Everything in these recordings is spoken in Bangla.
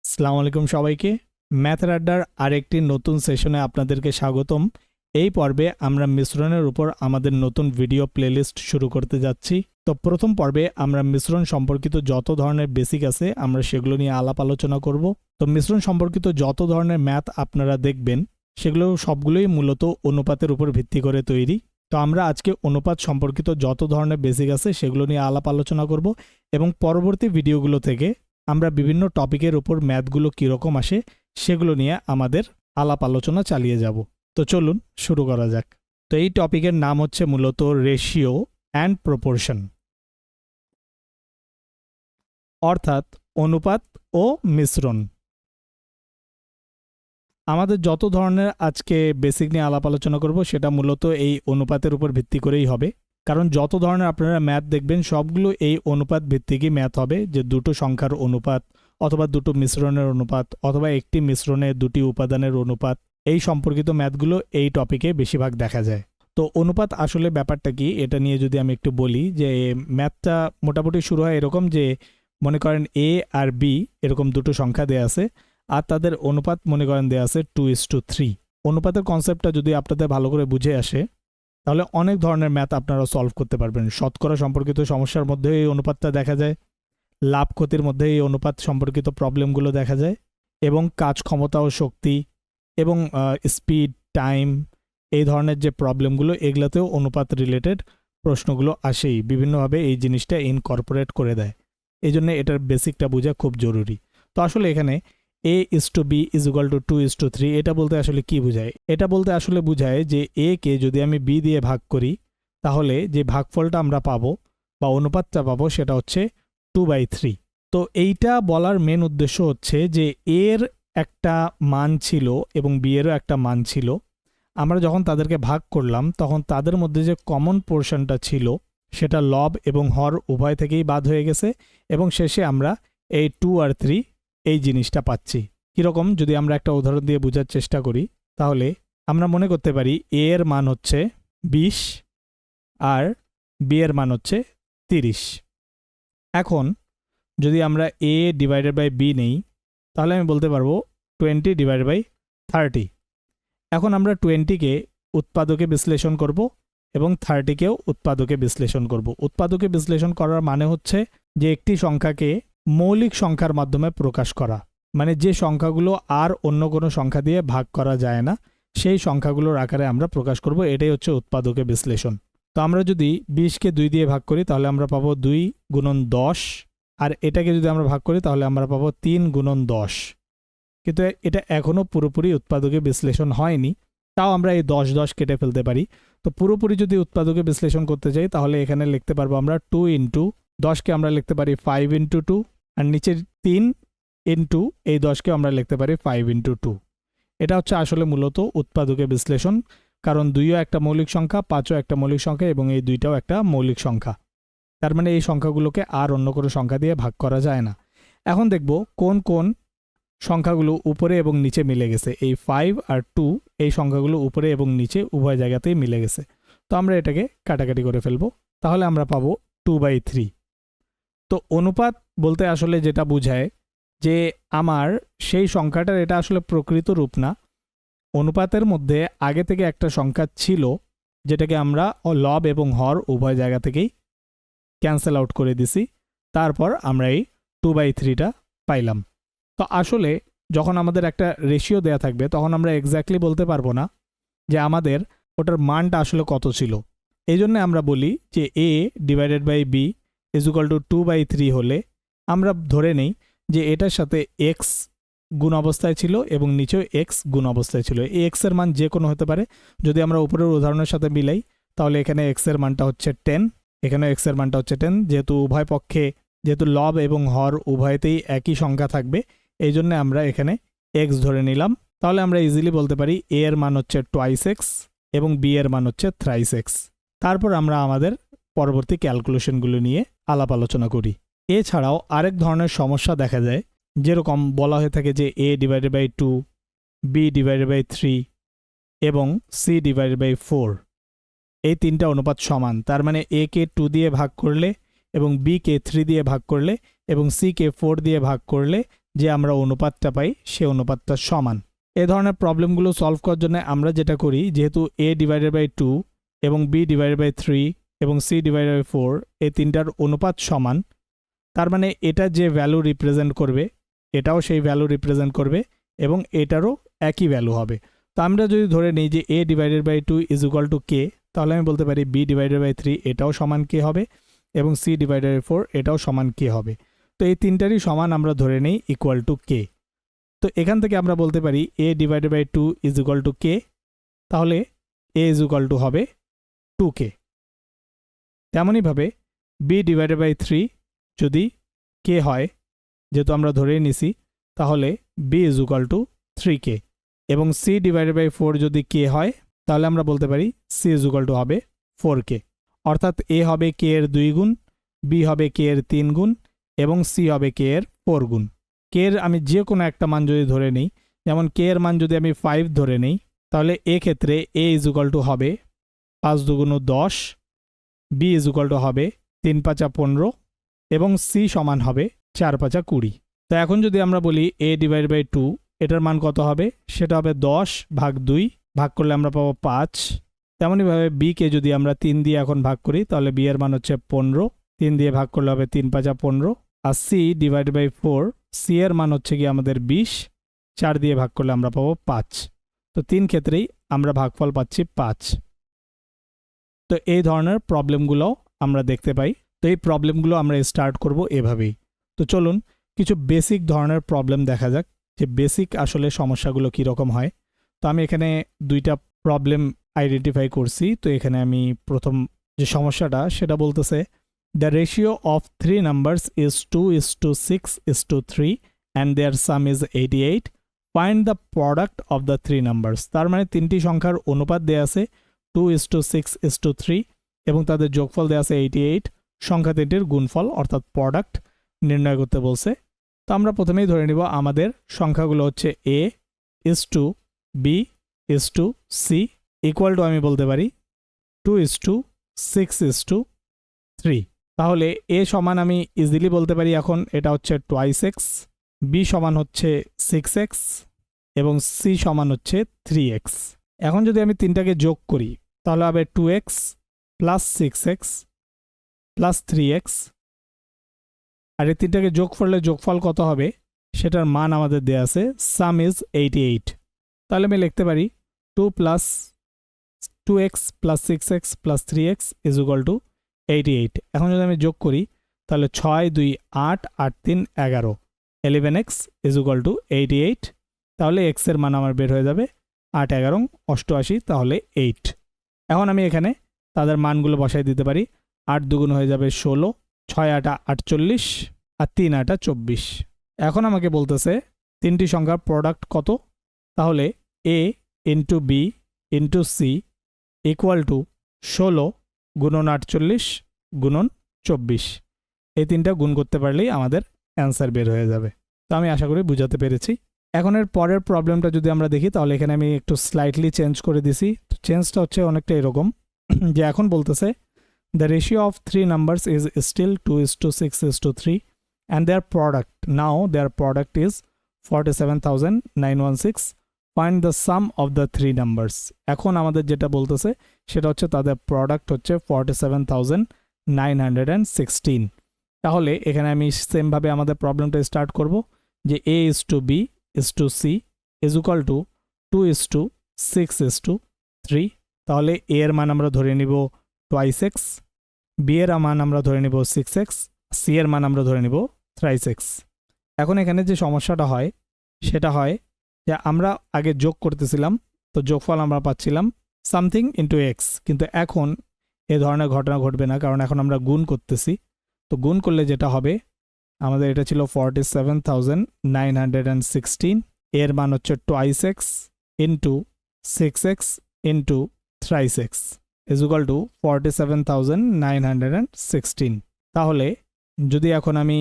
আসসালামু আলাইকুম সবাইকে। ম্যাথের আড্ডার আরেকটি নতুন সেশনে আপনাদেরকে স্বাগতম। এই পর্বে আমরা মিশ্রণের উপর আমাদের নতুন ভিডিও প্লেলিস্ট শুরু করতে যাচ্ছি। তো প্রথম পর্বে আমরা মিশ্রণ সম্পর্কিত যত ধরনের বেসিক আছে আমরা সেগুলো নিয়ে আলাপ আলোচনা করব। তো মিশ্রণ সম্পর্কিত যত ধরনের ম্যাথ আপনারা দেখবেন সেগুলো সবগুলোই মূলত অনুপাতের উপর ভিত্তি করে তৈরি। তো আমরা আজকে অনুপাত সম্পর্কিত যত ধরনের বেসিক আছে সেগুলো নিয়ে আলাপ আলোচনা করব এবং পরবর্তী ভিডিওগুলো থেকে আমরা বিভিন্ন টপিকের উপর ম্যাথগুলো কীরকম আসে সেগুলো নিয়ে আমাদের আলাপ আলোচনা চালিয়ে যাব। তো চলুন শুরু করা যাক। তো এই টপিকের নাম হচ্ছে মূলত রেশিও অ্যান্ড প্রপোর্শন, অর্থাৎ অনুপাত ও মিশ্রণ। আমাদের যত ধরনের আজকে বেসিক নিয়ে আলাপ আলোচনা করব সেটা মূলত এই অনুপাতের উপর ভিত্তি করেই হবে, কারণ যত ধরনের আপনারা ম্যাথ দেখবেন সবগুলো এই অনুপাত ভিত্তিকই ম্যাথ হবে, যে দুটো সংখ্যার অনুপাত অথবা দুটো মিশ্রণের অনুপাত অথবা একটি মিশ্রণে দুটি উপাদানের অনুপাত, এই সম্পর্কিত ম্যাথগুলো এই টপিকে বেশিরভাগ দেখা যায়। তো অনুপাত আসলে ব্যাপারটা কি এটা নিয়ে যদি আমি একটু বলি, যে ম্যাথটা মোটামুটি শুরু হয় এরকম যে মনে করেন এ আর বি এরকম দুটো সংখ্যা দেয়া আছে আর তাদের অনুপাত মনে করেন দেয়া আছে 2:3। অনুপাতের কনসেপ্টটা যদি আপনাদের ভালো করে বুঝে আসে তাহলে অনেক ধরনের ম্যাথ আপনারা সলভ করতে পারবেন। শতকরা সম্পর্কিত সমস্যার মধ্যে এই অনুপাতটা দেখা যায়, লাভ ক্ষতির মধ্যে এই অনুপাত সম্পর্কিত প্রবলেমগুলো দেখা যায়, এবং কাজ ক্ষমতা ও শক্তি এবং স্পিড টাইম এই ধরনের যে প্রবলেমগুলো এগুলোতেও অনুপাত রিলেটেড প্রশ্নগুলো আসেই, বিভিন্নভাবে এই জিনিসটা ইনকর্পোরেট করে দেয়। এই জন্য এটার বেসিকটা বোঝা খুব জরুরি। তো আসলে এখানে a:b=2:3 এটা বলতে আসলে কি বোঝায়? এটা বলতে আসলে বোঝায় যে a কে যদি আমি b দিয়ে ভাগ করি তাহলে যে ভাগফলটা আমরা পাবো বা অনুপাতটা পাবো সেটা হচ্ছে 2/3। তো এইটা বলার মেন উদ্দেশ্য হচ্ছে যে এর একটা মান ছিল এবং b এরও একটা মান ছিল। আমরা যখন তাদেরকে ভাগ করলাম তখন তাদের মধ্যে যে কমন পোর্শনটা ছিল সেটা লব এবং হর উভয় থেকেই বাদ হয়ে গেছে এবং শেষে আমরা এই 2 আর 3 এই জিনিসটা পাচ্ছি। কীরকম যদি আমরা একটা উদাহরণ দিয়ে বোঝার চেষ্টা করি তাহলে আমরা মনে করতে পারি a এর মান হচ্ছে 20 আর b এর মান হচ্ছে 30। এখন যদি আমরা a/b নেই তাহলে আমি বলতে পারবো 20/30। এখন আমরা 20কে উৎপাদকে বিশ্লেষণ করব এবং 30কেও উৎপাদকে বিশ্লেষণ করব। উৎপাদকে বিশ্লেষণ করার মানে হচ্ছে যে একটি সংখ্যাকে মৌলিক সংখ্যার মাধ্যমে প্রকাশ করা, মানে যে সংখ্যাগুলো আর অন্য কোনো সংখ্যা দিয়ে ভাগ করা যায় না সেই সংখ্যাগুলোর আকারে আমরা প্রকাশ করব, এটাই হচ্ছে উৎপাদকে বিশ্লেষণ। তো আমরা যদি 20কে 2 দিয়ে ভাগ করি তাহলে আমরা পাবো 2 গুণন 10, আর এটাকে যদি আমরা ভাগ করি তাহলে আমরা পাবো 3 গুণন 10। কিন্তু এটা এখনও পুরোপুরি উৎপাদকে বিশ্লেষণ হয়নি, তাও আমরা এই 10 কেটে ফেলতে পারি। তো পুরোপুরি যদি উৎপাদকে বিশ্লেষণ করতে চাই তাহলে এখানে লিখতে পারবো আমরা 2 ইন্টু 10কে আমরা লিখতে পারি 5 ইন্টু 2, আর নিচের 3 ইন্টু এই 10কে আমরা লিখতে পারি 5 ইন্টু 2। এটা হচ্ছে আসলে মূলত উৎপাদকে বিশ্লেষণ, কারণ 2ও একটা মৌলিক সংখ্যা, 5ও একটা মৌলিক সংখ্যা এবং এই 2টাও একটা মৌলিক সংখ্যা। তার মানে এই সংখ্যাগুলোকে আর অন্য কোনো সংখ্যা দিয়ে ভাগ করা যায় না। এখন দেখব কোন কোন সংখ্যাগুলো উপরে এবং নিচে মিলে গেছে। এই 5 আর 2 এই সংখ্যাগুলো উপরে এবং নিচে উভয় জায়গাতেই মিলে গেছে। তো আমরা এটাকে কাটাকাটি করে ফেলবো, তাহলে আমরা পাবো 2/3। তো অনুপাত বলতে আসলে যেটা বোঝায় যে আমার সেই সংখ্যাটার এটা আসলে প্রকৃত রূপ না, অনুপাতের মধ্যে আগে থেকে একটা সংখ্যা ছিল যেটাকে আমরা লব এবং হর উভয় জায়গা থেকেই ক্যান্সেল আউট করে দিছি, তারপর আমরা এই 2/3টা পাইলাম। তো আসলে যখন আমাদের একটা রেশিও দেয়া থাকবে তখন আমরা এক্স্যাক্টলি বলতে পারবো না যে আমাদের ওটার মানটা আসলে কত ছিল। এই জন্য আমরা বলি যে a/b=2/3 হলে আমরা ধরে নেই যে এটার সাথে x গুণ অবস্থায় ছিল এবং নিচেও x গুণ অবস্থায় ছিল। এই x এর মান যে কোনো হতে পারে। যদি আমরা উপরের উদাহরণের সাথে মিলাই তাহলে এখানে x এর মানটা হচ্ছে 10, এখানে x এর মানটা হচ্ছে 10। যেহেতু উভয় পক্ষে যেহেতু লব এবং হর উভয়তেই একই সংখ্যা থাকবে এই জন্য আমরা এখানে x ধরে নিলাম। তাহলে আমরা ইজিলি বলতে পারি a এর মান হচ্ছে 2x এবং b এর মান হচ্ছে 3x। তারপর আমরা আমাদের পরবর্তী ক্যালকুলেশনগুলো নিয়ে আলাপ আলোচনা করি। এছাড়াও আরেক ধরনের সমস্যা দেখা যায়, যেরকম বলা হয়ে থাকে যে a/2, b/3 এবং c/4 এই তিনটা অনুপাত সমান। তার মানে a কে 2 দিয়ে ভাগ করলে এবং b কে 3 দিয়ে ভাগ করলে এবং c কে 4 দিয়ে ভাগ করলে যে আমরা অনুপাতটা পাই সে অনুপাতটা সমান। এই ধরনের প্রবলেমগুলো সলভ করার জন্য আমরা যেটা করি, যেহেতু a ডিভাইডেড বাই 2 এবং b ডিভাইডেড বাই 3 এবং c ডিভাইডেড বাই 4 এই তিনটার অনুপাত সমান, তার মানে এটা যে ভ্যালু রিপ্রেজেন্ট করবে এটাও সেই ভ্যালু রিপ্রেজেন্ট করবে এবং এটারও একই ভ্যালু হবে। তো আমরা যদি ধরে নিই যে a divided by 2 is equal to k, তাহলে আমি বলতে পারি b ডিভাইডেড বাই 3 এটাও সমান k হবে এবং c ডিভাইডেড বাই 4 এটাও সমান k হবে। তো এই তিনটারই সমান আমরা ধরে নিই ইকুয়াল টু k। তো এখান থেকে আমরা বলতে পারি a divided by 2 is equal to k, তাহলে a ইজ ইকুয়াল টু হবে 2k। তেমনইভাবে b ডিভাইডেড বাই 3 যদি k হয়, যেহেতু আমরা ধরেই নিছি, তাহলে b is equal two 3k এবং c ডিভাইডেড বাই 4 যদি k হয়, তাহলে আমরা বলতে পারি c ইজ ইকুয়াল টু হবে 4k। অর্থাৎ a হবে k এর 2 গুণ, b হবে k এর 3 গুণ এবং c হবে k এর 4 গুণ। k এর আমি যে কোনো একটা মান যদি ধরে নিই, যেমন k এর মান যদি আমি 5 ধরে নিই, তাহলে ক্ষেত্রে a ইজ ইকুয়াল টু হবে 5 দুগুণ 10, b ইজ ইকুয়াল টু হবে 3 পাঁচা 15 এবং c সমান হবে 4 পাঁচা 20। তো এখন যদি আমরা বলি a ডিভাইড বাই 2 এটার মান কত হবে, সেটা হবে 10 ভাগ 2, ভাগ করলে আমরা পাবো 5। তেমনইভাবে b কে যদি আমরা 3 দিয়ে এখন ভাগ করি, তাহলে b এর মান হচ্ছে 15, 3 দিয়ে ভাগ করলে হবে 3 পাঁচা 15। আর c ডিভাইড বাই 4, c এর মান হচ্ছে কি আমাদের 20, 4 দিয়ে ভাগ করলে আমরা পাবো 5। তো 3 ক্ষেত্রেই আমরা ভাগফল পাচ্ছি 5। তো এই ধরনের প্রবলেমগুলো আমরা দেখতে পাই। তো এই প্রবলেমগুলো আমরা স্টার্ট করব এভাবেই। তো চলুন কিছু বেসিক ধরনের প্রবলেম দেখা যাক, যে বেসিক আসলে সমস্যাগুলো কীরকম হয়। তো আমি এখানে দুইটা প্রবলেম আইডেন্টিফাই করছি। তো এখানে আমি প্রথম যে সমস্যাটা সেটা বলতেছে, the ratio of 3 numbers is 2:6:3 and their sum is 88, find the product of the 3 numbers. তার মানে তিনটি সংখ্যার অনুপাত দেয়া আছে 2:6:3 এবং তাদের যোগফল দেওয়া আছে 88। সংখ্যা তিনটির গুণফল অর্থাৎ প্রোডাক্ট নির্ণয় করতে বলছে। তো আমরা প্রথমেই ধরে নিব আমাদের সংখ্যাগুলো হচ্ছে a is to b is to c equal to আমি বলতে পারি 2:6:3। তাহলে a সমান আমি ইজিলি বলতে পারি এখন এটা হচ্ছে 2x, b সমান হচ্ছে 6x এবং c সমান হচ্ছে 3x। এখন যদি আমি তিনটাকে যোগ করি, তাহলে হবে 2x plus 6x plus 3x, আর এই তিনটাকে যোগ করলে যোগফল কত হবে সেটার মান আমাদের দেয়া আছে, সাম ইজ 88। তাহলে আমি লিখতে পারি 2x plus 6x plus 3x is equal two 88। এখন যদি আমি যোগ করি, তাহলে 6 2 8 8 3 11, 11x ইজ ইকুয়াল টু 88। তাহলে x এর মান আমার বের হয়ে যাবে 8 11 88, তাহলে 8। এখন আমি এখানে তাদের মানগুলো বসাই দিতে পারি। 8 দুগুণ হয়ে যাবে 16, 6 8 48 আর 3 8 24। এখন আমাকে বলতেছে তিনটি সংখ্যার প্রোডাক্ট কত। তাহলে a into b into c equal to 16 গুণন 48 গুণন 24। এই তিনটা গুণ করতে পারলেই আমাদের অ্যান্সার বের হয়ে যাবে। তো আমি আশা করি বুঝাতে পেরেছি। এখন এর পরের প্রবলেমটা যদি আমরা দেখি, তাহলে এখানে আমি একটু স্লাইটলি চেঞ্জ করে দিছি। চেঞ্জটা হচ্ছে অনেকটা এরকম, যে এখন বলতেছে the ratio of 3 numbers is still 2:6:3 and their product is 47,916. Find the sum of the 3 numbers. এখন আমাদের যেটা বলতেছে সেটা হচ্ছে তাদের প্রোডাক্ট হচ্ছে 47,916। তাহলে এখানে আমি সেম ভাবে আমাদের প্রবলেমটা স্টার্ট করব, যে a is to b is to c is equal to 2:6:3। তাহলে a এর মান আমরা ধরে নিব 2x, b এর মান আমরা ধরে নিব 6x, c এর মান আমরা ধরে নিব 3x। এখন এখানে যে সমস্যাটা হয় সেটা হয় যে আমরা আগে যোগ করতেছিলাম, তো যোগফল আমরা পাচ্ছিলাম সামথিং ইন্টু এক্স, কিন্তু এখন এ ধরনের ঘটনা ঘটবে না, কারণ এখন আমরা গুণ করতেছি। তো গুণ করলে যেটা হবে, আমাদের এটা ছিল 47,916, এর মান হচ্ছে 2x into 6x into 3x is equal to 47,916। তাহলে যদি এখন আমি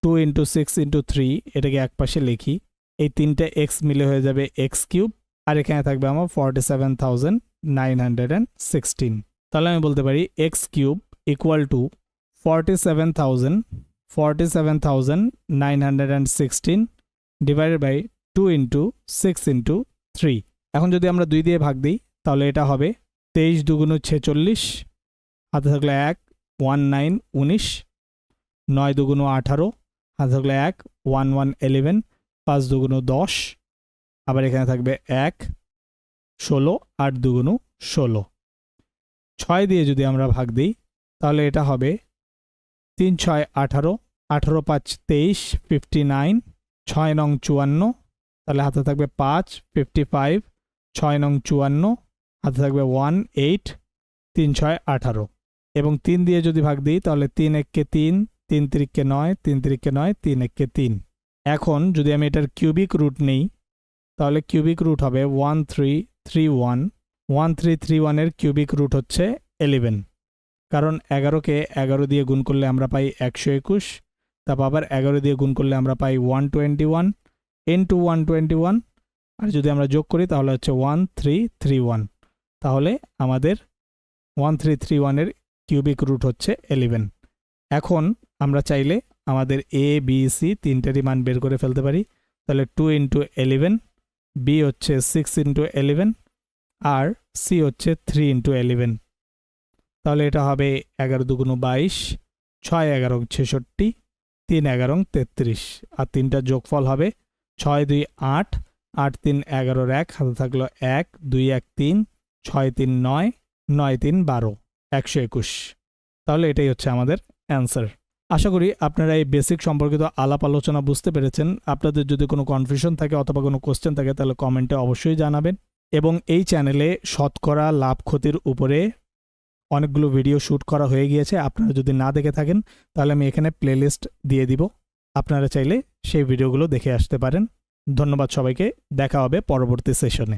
2 ইন্টু 6 ইন্টু 3 এটাকে এক পাশে লিখি, এই তিনটে x মিলে হয়ে যাবে x কিউব, আর এখানে থাকবে আমার 47,916। তাহলে আমি বলতে পারি x cube equal to 47,916 divided by 2 into 6 into 3। এখন যদি আমরা 2 দিয়ে ভাগ দিই তাহলে এটা হবে 23 দুগুণ 46, হাতে থাকলে 1, 1 9 19, 9 দুগুণ 18, হাতে থাকলে 1, 1 1 11, 5 দুগুণ 10, আবার এখানে থাকবে 1, 16, 8 দুগুণ 16। 6 দিয়ে যদি আমরা ভাগ দিই তাহলে এটা হবে 3 6 18, 18 5 23, 59, 6 নং 54, তাহলে হাতে থাকবে 5, 55, 6 নং 54, হাতে থাকবে 1 8, 3 6 18, এবং 3 দিয়ে যদি ভাগ দিই তাহলে 3 1 কে 3, 3 3 কে 9, 3 3 কে 9, 3 1 কে 3। এখন যদি আমি এটার কিউবিক রুট নেই তাহলে কিউবিক রুট হবে 1331। 1331 এর কিউবিক রুট হচ্ছে 11, কারণ 11কে 11 দিয়ে গুণ করলে আমরা পাই 121, তারপর আবার 11 দিয়ে গুণ করলে আমরা পাই 121 ইন্টু 121, আর যদি আমরা যোগ করি তাহলে হচ্ছে 1331। তাহলে আমাদের 1331 এর কিউবিক রুট হচ্ছে 11। এখন আমরা চাইলে আমাদের এ বি সি তিনটারই মান বের করে ফেলতে পারি। তাহলে 2 ইন্টু 11, বি হচ্ছে 6 ইন্টু 11, আর সি হচ্ছে 3 ইন্টু 11। তাহলে এটা হবে 11 দুগুণ 22, 6 11 66, 3 11 33, আর তিনটার যোগফল হবে 6 2 8, 8 3 11 1, হাতে থাকলো 1 2 1 3, 6 3 9, 9 3 12, 121। তাহলে এটাই হচ্ছে আমাদের অ্যান্সার। আশা করি আপনারা এই বেসিক সম্পর্কিত আলাপ আলোচনা বুঝতে পেরেছেন। আপনাদের যদি কোনো কনফিউশন থাকে অথবা কোনো কোশ্চেন থাকে তাহলে কমেন্টে অবশ্যই জানাবেন। এবং এই চ্যানেলে শতকরা লাভ ক্ষতির উপরে অনেকগুলো ভিডিও শ্যুট করা হয়ে গিয়েছে। আপনারা যদি না দেখে থাকেন তাহলে আমি এখানে প্লেলিস্ট দিয়ে দিব, আপনারা চাইলে সেই ভিডিওগুলো দেখে আসতে পারেন। ধন্যবাদ সবাইকে, দেখা হবে পরবর্তী সেশনে।